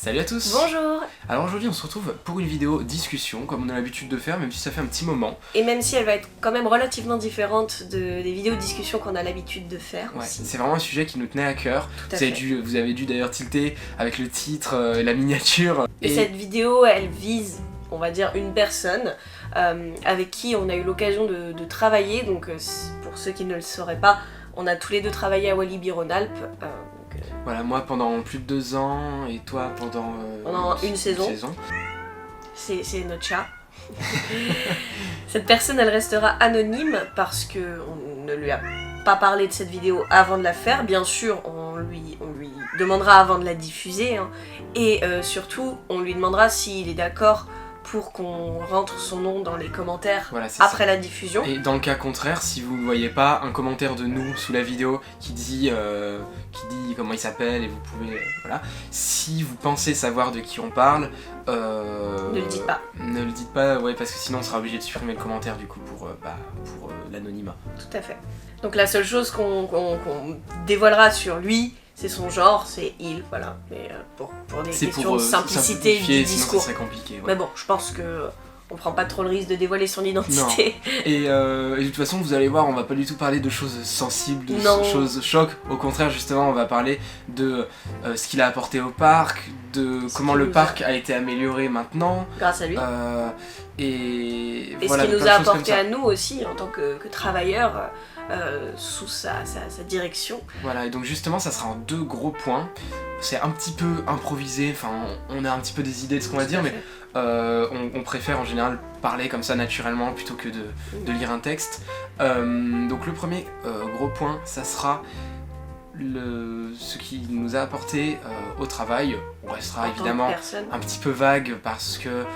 Salut à tous. Bonjour. Alors aujourd'hui on se retrouve pour une vidéo discussion comme on a l'habitude de faire, même si ça fait un petit moment. Et même si elle va être quand même relativement différente des vidéos discussion qu'on a l'habitude de faire aussi. C'est vraiment un sujet qui nous tenait à cœur. Tout Vous avez dû d'ailleurs tilter avec le titre et la miniature. Et cette vidéo elle vise, on va dire, une personne avec qui on a eu l'occasion de travailler. Donc pour ceux qui ne le sauraient pas, on a tous les deux travaillé à Walibi-Rhône-Alpes. Voilà, moi pendant plus de 2 ans et toi pendant une saison. C'est notre chat. Cette personne elle restera anonyme parce qu'on ne lui a pas parlé de cette vidéo avant de la faire. Bien sûr on lui demandera avant de la diffuser hein. Et surtout on lui demandera s'il est d'accord pour qu'on rentre son nom dans les commentaires après la diffusion. Et dans le cas contraire, si vous ne voyez pas un commentaire de nous sous la vidéo qui dit comment il s'appelle et vous pouvez... voilà. Si vous pensez savoir de qui on parle... ne le dites pas. Ne le dites pas, ouais, parce que sinon on sera obligé de supprimer le commentaire du coup pour l'anonymat. Tout à fait. Donc la seule chose qu'on dévoilera sur lui, c'est son genre, c'est il, voilà. Mais pour des questions de simplicité du discours. Sinon ça serait compliqué. Ouais. Mais bon, je pense que on prend pas trop le risque de dévoiler son identité. Non. Et de toute façon, vous allez voir, on va pas du tout parler de choses sensibles, de choses chocs. Au contraire, justement, on va parler de ce qu'il a apporté au parc, de comment le parc a été amélioré maintenant. Grâce à lui. Et voilà, ce qu'il nous a apporté à nous aussi, en tant que travailleurs. Sous sa direction. Voilà, et donc justement ça sera en 2 gros points. C'est un petit peu improvisé, enfin on a un petit peu des idées de ce qu'on va dire, mais on préfère en général parler comme ça naturellement plutôt que de lire un texte. Donc le premier gros point, ça sera ce qu'il nous a apporté au travail. On restera évidemment un petit peu vague parce que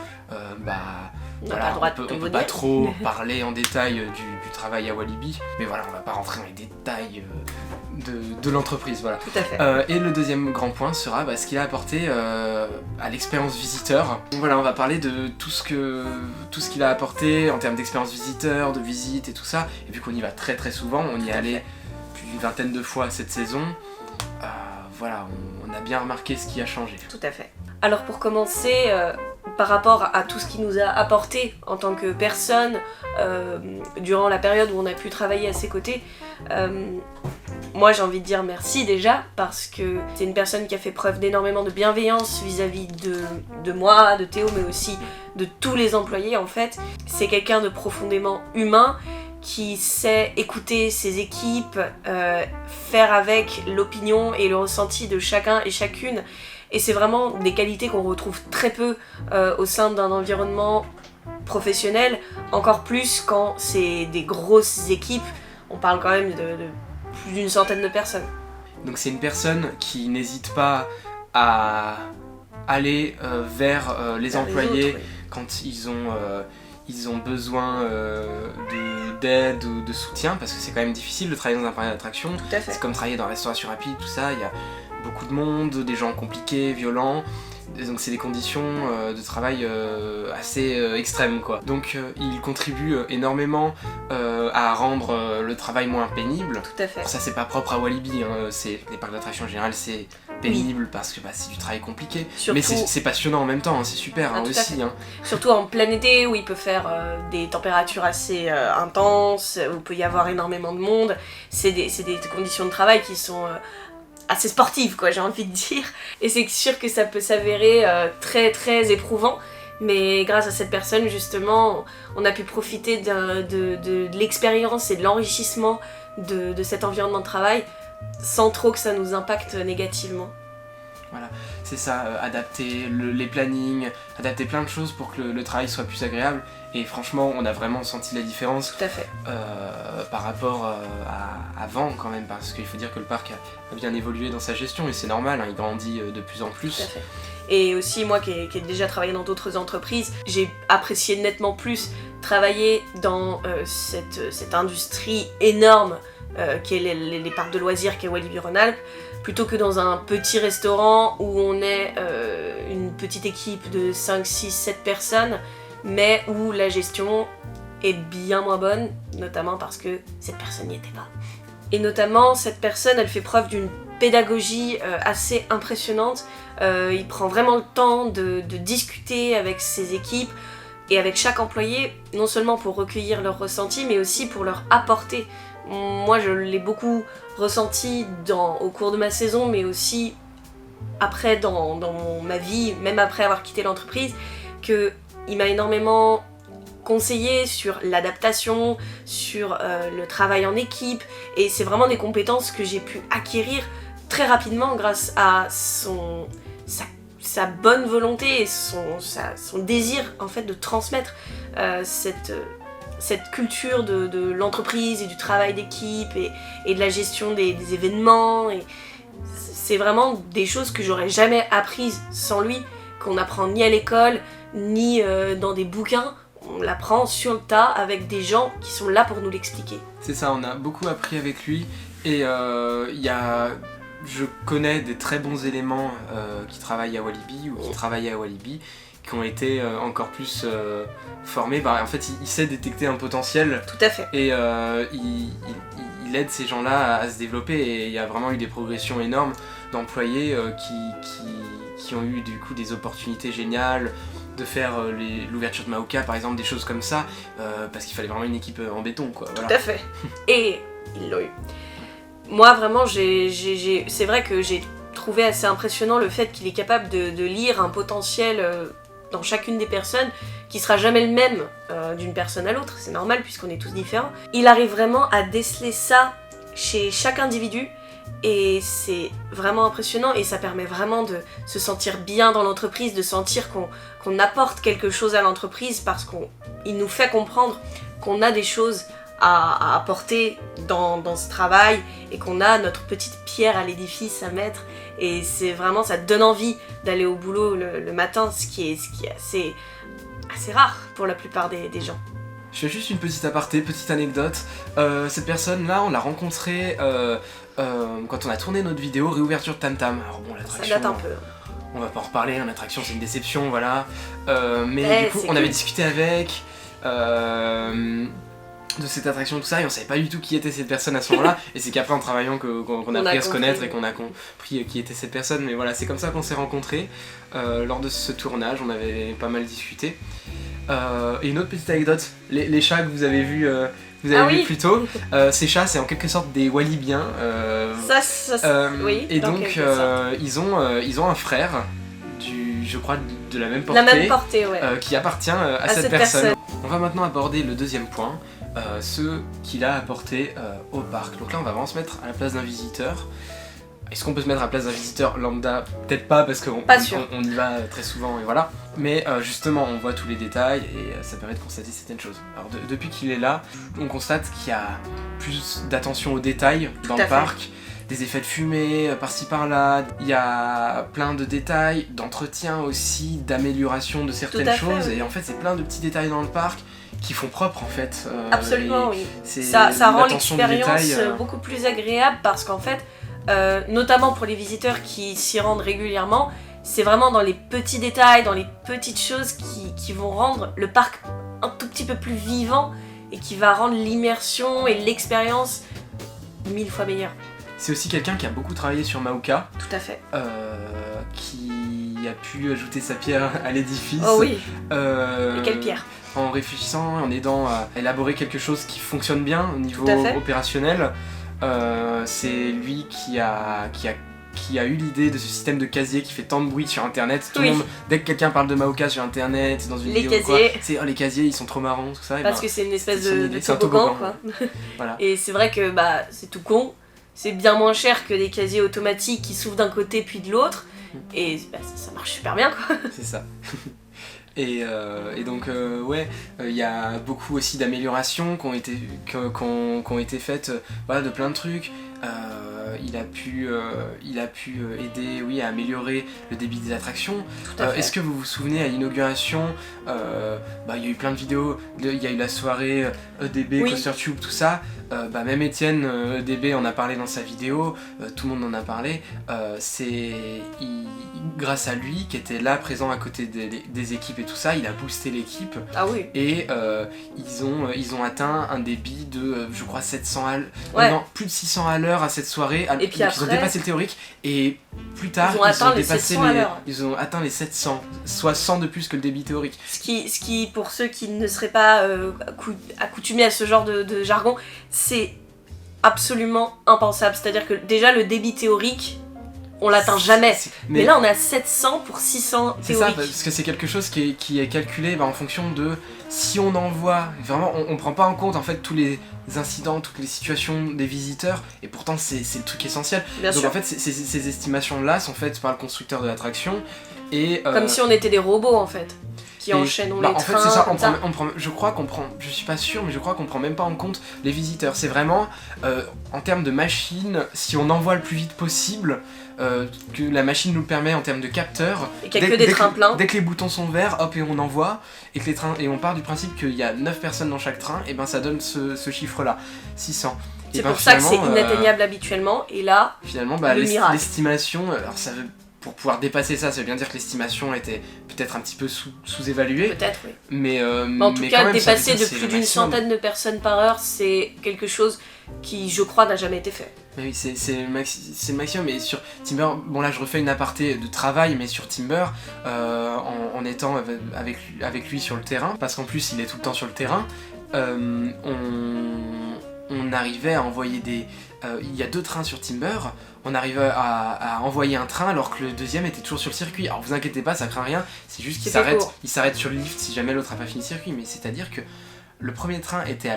voilà, on peut pas trop parler en détail du travail à Walibi, mais voilà, on va pas rentrer dans les détails de l'entreprise, voilà. Tout à fait. Et le deuxième grand point sera ce qu'il a apporté à l'expérience visiteur. Donc voilà, on va parler de tout ce qu'il a apporté en termes d'expérience visiteur, de visite et tout ça. Et vu qu'on y va très très souvent, on y est allé plus d'une vingtaine de fois cette saison, voilà, on a bien remarqué ce qui a changé. Tout à fait. Alors pour commencer, par rapport à tout ce qu'il nous a apporté en tant que personne durant la période où on a pu travailler à ses côtés, moi j'ai envie de dire merci déjà parce que c'est une personne qui a fait preuve d'énormément de bienveillance vis-à-vis de moi, de Théo, mais aussi de tous les employés en fait. C'est quelqu'un de profondément humain qui sait écouter ses équipes, faire avec l'opinion et le ressenti de chacun et chacune. Et c'est vraiment des qualités qu'on retrouve très peu au sein d'un environnement professionnel, encore plus quand c'est des grosses équipes. On parle quand même de plus d'une centaine de personnes. Donc c'est une personne qui n'hésite pas à aller vers les employés quand ils ont besoin d'aide ou de soutien, parce que c'est quand même difficile de travailler dans un parc d'attractions. C'est comme travailler dans la restauration rapide, tout ça, il y a beaucoup de monde, des gens compliqués, violents, et donc c'est des conditions de travail assez extrêmes quoi. Donc il contribue énormément à rendre le travail moins pénible. Tout à fait. Ça c'est pas propre à Walibi, hein. Les parcs d'attractions en général c'est pénible parce que c'est du travail compliqué. Surtout... Mais c'est passionnant en même temps, hein. C'est super aussi. Hein. Surtout en plein été où il peut faire des températures assez intenses, où il peut y avoir énormément de monde. C'est des conditions de travail qui sont... assez sportive quoi, j'ai envie de dire, et c'est sûr que ça peut s'avérer très très éprouvant, mais grâce à cette personne justement on a pu profiter de l'expérience et de l'enrichissement de cet environnement de travail sans trop que ça nous impacte négativement. Voilà, c'est ça, adapter les plannings, adapter plein de choses pour que le travail soit plus agréable. Et franchement, on a vraiment senti la différence. Tout à fait. Par rapport à avant quand même, parce qu'il faut dire que le parc a bien évolué dans sa gestion et c'est normal, hein, il grandit de plus en plus. Tout à fait. Et aussi moi qui ai déjà travaillé dans d'autres entreprises, j'ai apprécié nettement plus travailler dans cette industrie énorme qu'est les parcs de loisirs qu'est Walibi-Rhône-Alpes, plutôt que dans un petit restaurant où on est une petite équipe de 5, 6, 7 personnes, mais où la gestion est bien moins bonne, notamment parce que cette personne n'y était pas. Et notamment, cette personne, elle fait preuve d'une pédagogie assez impressionnante. Il prend vraiment le temps de discuter avec ses équipes et avec chaque employé, non seulement pour recueillir leurs ressentis, mais aussi pour leur apporter. Moi, je l'ai beaucoup ressenti au cours de ma saison, mais aussi après dans ma vie, même après avoir quitté l'entreprise, qu'il m'a énormément conseillé sur l'adaptation, sur le travail en équipe, et c'est vraiment des compétences que j'ai pu acquérir très rapidement grâce à sa bonne volonté et son désir en fait de transmettre cette culture de l'entreprise et du travail d'équipe et de la gestion des événements. Et c'est vraiment des choses que j'aurais jamais apprises sans lui, qu'on n'apprend ni à l'école, ni dans des bouquins. On l'apprend sur le tas avec des gens qui sont là pour nous l'expliquer. C'est ça, on a beaucoup appris avec lui et je connais des très bons éléments qui travaillent à Walibi ou qui travaillaient à Walibi, qui ont été encore plus formés. En fait, il sait détecter un potentiel. Tout à fait. Et il aide ces gens-là à se développer et il y a vraiment eu des progressions énormes d'employés qui ont eu du coup des opportunités géniales de faire l'ouverture de Maoka par exemple, des choses comme ça, parce qu'il fallait vraiment une équipe en béton quoi. Voilà. Tout à fait. Et ils l'ont eu. Moi vraiment, c'est vrai que j'ai trouvé assez impressionnant le fait qu'il est capable de lire un potentiel dans chacune des personnes qui sera jamais le même d'une personne à l'autre, c'est normal puisqu'on est tous différents. Il arrive vraiment à déceler ça chez chaque individu et c'est vraiment impressionnant et ça permet vraiment de se sentir bien dans l'entreprise, de sentir qu'on apporte quelque chose à l'entreprise parce qu'il nous fait comprendre qu'on a des choses à apporter dans ce travail et qu'on a notre petite pierre à l'édifice à mettre et c'est vraiment, ça te donne envie d'aller au boulot le matin, ce qui est assez rare pour la plupart des gens. Je fais juste une petite aparté, petite anecdote. Cette personne-là, on l'a rencontrée quand on a tourné notre vidéo Réouverture de Tam Tam. Alors bon, l'attraction... Ça date un peu. On va pas en reparler, l'attraction c'est une déception, voilà. Mais du coup, on avait discuté avec... de cette attraction tout ça et on savait pas du tout qui était cette personne à ce moment-là et c'est qu'après en travaillant qu'on a appris à se connaître et qu'on a compris qui était cette personne, mais voilà, c'est comme ça qu'on s'est rencontrés lors de ce tournage, on avait pas mal discuté. Et une autre petite anecdote, les chats que vous avez vus vu plus tôt, ces chats c'est en quelque sorte des Walibiens oui, et donc ils ont un frère je crois de la même portée, ouais. Qui appartient à cette personne. On va maintenant aborder le deuxième point, ce qu'il a apporté au parc. Donc là on va vraiment se mettre à la place d'un visiteur. Est-ce qu'on peut se mettre à la place d'un visiteur lambda? Peut-être pas parce qu'on y va très souvent et voilà. Mais justement on voit tous les détails et ça permet de constater certaines choses. Alors depuis qu'il est là, on constate qu'il y a plus d'attention aux détails dans le parc. Des effets de fumée par-ci par-là, il y a plein de détails, d'entretien aussi, d'amélioration de certaines choses et en fait c'est plein de petits détails dans le parc qui font propre en fait. Absolument, oui. Ça rend l'expérience beaucoup plus agréable parce qu'en fait, notamment pour les visiteurs qui s'y rendent régulièrement, c'est vraiment dans les petits détails, dans les petites choses qui vont rendre le parc un tout petit peu plus vivant et qui va rendre l'immersion et l'expérience 1000 fois meilleure. C'est aussi quelqu'un qui a beaucoup travaillé sur Maoka. Tout à fait. Qui a pu ajouter sa pierre à l'édifice. Oh oui. Et quelle pierre? En réfléchissant, en aidant à élaborer quelque chose qui fonctionne bien au niveau opérationnel. C'est lui qui a eu l'idée de ce système de casier qui fait tant de bruit sur internet. Tout le monde, dès que quelqu'un parle de Maoka sur internet, dans une vidéo casiers. C'est les casiers ils sont trop marrants, tout ça. Parce que c'est une espèce de toboggan quoi. Voilà. Et c'est vrai que c'est tout con. C'est bien moins cher que des casiers automatiques qui s'ouvrent d'un côté puis de l'autre. Et ça marche super bien quoi. C'est ça. Et donc il y a beaucoup aussi d'améliorations qui ont été faites de plein de trucs. Il a pu aider à améliorer le débit des attractions. Est-ce que vous vous souvenez à l'inauguration, il y a eu plein de vidéos, il y a eu la soirée EDB, Coaster Tube, tout ça. Même Étienne EDB en a parlé dans sa vidéo, tout le monde en a parlé. C'est grâce à lui qui était là présent à côté des équipes et tout ça, il a boosté l'équipe. Ah oui. Et ils ont atteint un débit de je crois 700 plus de 600 à l'heure à cette soirée. arrivé, Et puis ils ont après, dépassé le théorique, et plus tard, ils ont atteint les dépassé 700 à l'heure. ils ont atteint les 700, soit 100 de plus que le débit théorique. Ce qui, pour ceux qui ne seraient pas accoutumés à ce genre de jargon, c'est absolument impensable. C'est-à-dire que déjà le débit théorique, on l'atteint jamais. Mais là on a 700 pour 600 c'est théoriques. ça, parce que c'est quelque chose qui est calculé en fonction de si on envoie, vraiment on prend pas en compte en fait tous les incidents, toutes les situations des visiteurs, et pourtant c'est le truc essentiel. Bien Donc sûr. en fait ces estimations là sont faites par le constructeur de l'attraction, et Comme si on était des robots en fait, qui enchaînent les en trains. fait c'est ça, comme ça. je crois qu'on prend, je suis pas sûr, mais je crois qu'on prend même pas en compte les visiteurs. C'est vraiment en termes de machine, si on envoie le plus vite possible, que la machine nous le permet en termes de capteurs. Et qu'il y a que des trains pleins. Dès que les boutons sont verts, hop, et on envoie, et que les trains, et on part du principe qu'il y a 9 personnes dans chaque train, et ben ça donne ce chiffre-là, 600. C'est Et ben, pour ça que c'est finalement, inatteignable habituellement, et là, finalement, le miracle. l'estimation, alors ça veut, pour pouvoir dépasser ça veut bien dire que l'estimation était peut-être un petit peu sous-évaluée, peut-être oui. Mais En tout mais cas, quand même, ça veut dépasser dire de que c'est plus le d'une maximum. centaine de personnes par heure, c'est quelque chose qui, je crois, n'a jamais été fait. Mais oui, c'est le maximum. Et sur Timber, bon là je refais une aparté de travail, mais sur Timber, en étant avec lui sur le terrain, parce qu'en plus il est tout le temps sur le terrain, on arrivait à envoyer des... il y a 2 trains sur Timber, on arrivait à envoyer un train alors que le deuxième était toujours sur le circuit. Alors vous inquiétez pas, ça craint rien, c'est juste qu'il s'arrête sur le lift si jamais l'autre a pas fini le circuit. Mais c'est-à-dire que le premier train était à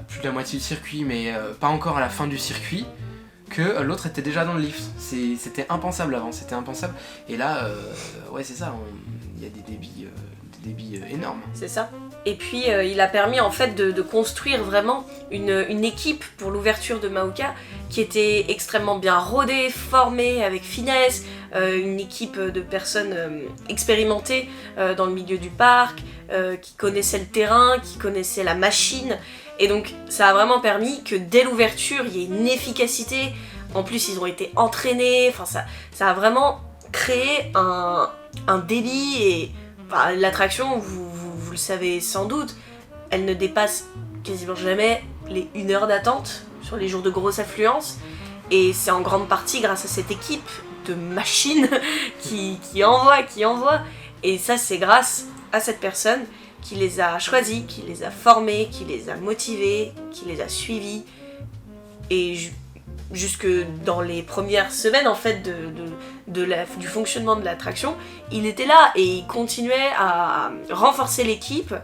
plus de la moitié du circuit, mais pas encore à la fin du circuit, que l'autre était déjà dans le lift. C'était impensable avant, c'était impensable. Et là, ouais c'est ça, il y a des débits énormes. C'est ça. Et puis il a permis en fait de construire vraiment une équipe pour l'ouverture de Maoka qui était extrêmement bien rodée, formée, avec finesse, une équipe de personnes expérimentées dans le milieu du parc, qui connaissaient le terrain, qui connaissaient la machine. Et donc ça a vraiment permis que dès l'ouverture, il y ait une efficacité. En plus, ils ont été entraînés. Enfin, ça a vraiment créé un débit. Et enfin, l'attraction, vous le savez sans doute, elle ne dépasse quasiment jamais les 1 heure d'attente sur les jours de grosse affluence. Et c'est en grande partie grâce à cette équipe de machines qui envoie. Et ça, c'est grâce à cette personne qui les a choisis, qui les a formés, qui les a motivés, qui les a suivis. Et jusque dans les premières semaines en fait du fonctionnement de l'attraction, il était là et il continuait à renforcer l'équipe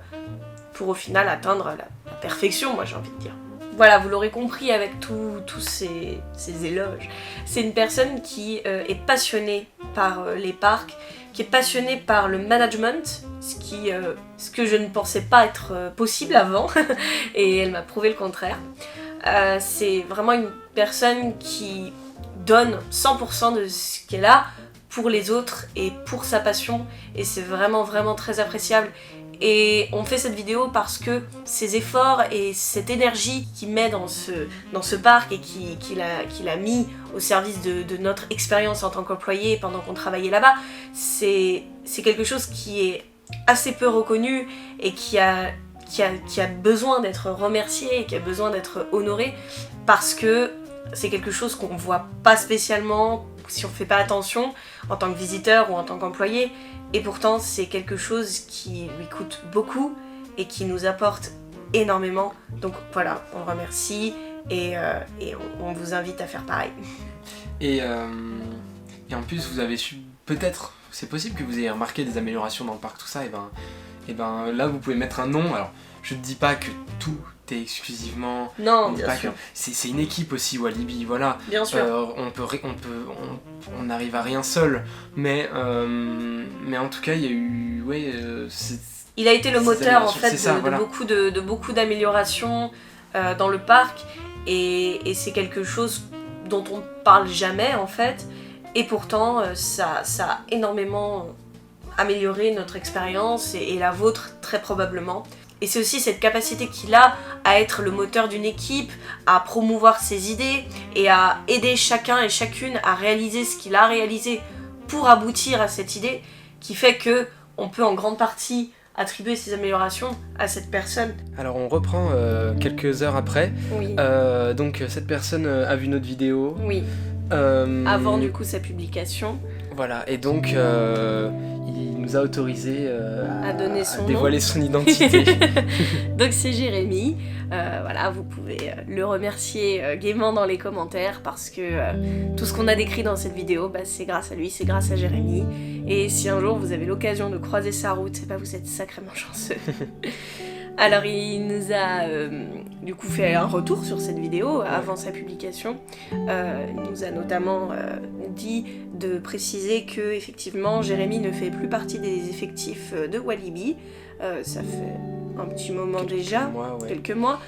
pour au final atteindre la perfection, moi j'ai envie de dire. Voilà, vous l'aurez compris avec tous ces éloges. C'est une personne qui est passionnée par les parcs, qui est passionnée par le management, ce que je ne pensais pas être possible avant, et elle m'a prouvé le contraire. C'est vraiment une personne qui donne 100% de ce qu'elle a pour les autres et pour sa passion, et c'est vraiment vraiment très appréciable. Et on fait cette vidéo parce que ces efforts et cette énergie qu'il met dans ce parc et qu'il a mis au service de notre expérience en tant qu'employé pendant qu'on travaillait là-bas, c'est quelque chose qui est assez peu reconnu et qui a besoin d'être remercié et qui a besoin d'être honoré, parce que c'est quelque chose qu'on voit pas spécialement si on fait pas attention en tant que visiteur ou en tant qu'employé, et pourtant c'est quelque chose qui lui coûte beaucoup et qui nous apporte énormément. Donc voilà, on le remercie et on vous invite à faire pareil. Et en plus vous avez su, peut-être, c'est possible que vous ayez remarqué des améliorations dans le parc, tout ça, et ben là vous pouvez mettre un nom. Alors je ne dis pas que tout est exclusivement... Non, bien sûr. C'est une équipe aussi, Walibi, voilà. Bien sûr. On n'arrive à rien seul, mais en tout cas il y a eu... Ouais, il a été le moteur en fait voilà. de beaucoup d'améliorations dans le parc, et c'est quelque chose dont on ne parle jamais en fait, et pourtant ça a énormément amélioré notre expérience et la vôtre très probablement. Et c'est aussi cette capacité qu'il a à être le moteur d'une équipe, à promouvoir ses idées et à aider chacun et chacune à réaliser ce qu'il a réalisé pour aboutir à cette idée, qui fait que on peut en grande partie attribuer ces améliorations à cette personne. Alors on reprend quelques heures après. Oui. Donc cette personne a vu notre vidéo. Oui. Avant du coup sa publication. Voilà, et donc il nous a autorisé à donner son dévoiler nom. son identité. Donc c'est Jérémy. Voilà, vous pouvez le remercier gaiement dans les commentaires parce que tout ce qu'on a décrit dans cette vidéo, c'est grâce à lui, c'est grâce à Jérémy. Et si un jour vous avez l'occasion de croiser sa route, vous êtes sacrément chanceux. Alors il nous a du coup fait un retour sur cette vidéo avant sa publication. Il nous a notamment dit de préciser que effectivement Jérémy ne fait plus partie des effectifs de Walibi. Ça fait un petit moment déjà, quelques mois.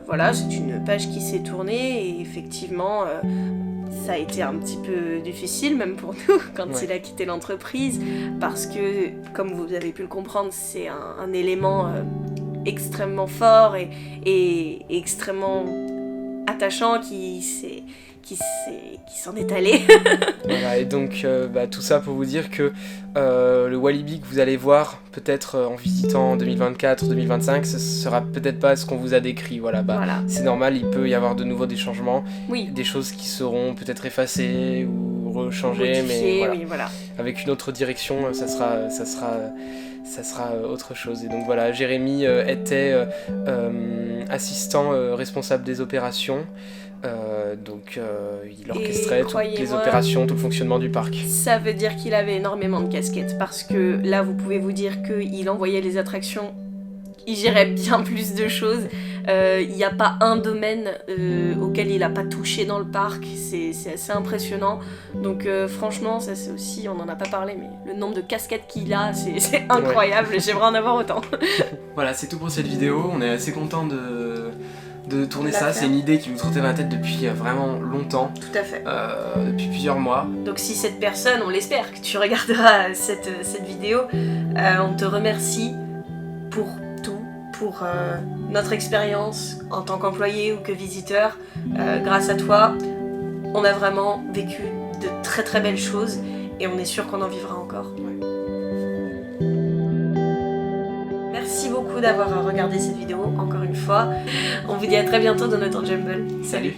Voilà, c'est une page qui s'est tournée et effectivement ça a été un petit peu difficile même pour nous quand il a quitté l'entreprise parce que comme vous avez pu le comprendre c'est un élément extrêmement fort et extrêmement attachant qui s'en est allé. Voilà, et donc tout ça pour vous dire que le Walibi que vous allez voir peut-être en visitant en 2024-2025, ce sera peut-être pas ce qu'on vous a décrit. Voilà. C'est normal, il peut y avoir de nouveau des changements, des choses qui seront peut-être effacées ou rechangées, mais voilà. Avec une autre direction, ça sera autre chose. Et donc voilà, Jérémy était assistant responsable des opérations. Donc il orchestrait toutes les opérations, tout le fonctionnement du parc. Ça veut dire qu'il avait énormément de casquettes parce que là vous pouvez vous dire qu'il envoyait les attractions, il gérait bien plus de choses. Il n'y a pas un domaine auquel il n'a pas touché dans le parc, c'est assez impressionnant. Donc franchement, ça c'est aussi, on n'en a pas parlé, mais le nombre de casquettes qu'il a, c'est incroyable, j'aimerais en avoir autant. Voilà, c'est tout pour cette vidéo, on est assez content de tourner ça, c'est une idée qui nous trottait dans la tête depuis vraiment longtemps. Tout à fait. Depuis plusieurs mois. Donc si cette personne, on l'espère que tu regarderas cette vidéo, on te remercie pour tout, pour notre expérience en tant qu'employé ou que visiteur. Grâce à toi, on a vraiment vécu de très très belles choses et on est sûr qu'on en vivra encore. Merci beaucoup d'avoir regardé cette vidéo, encore une fois. On vous dit à très bientôt dans notre Jumble. Salut.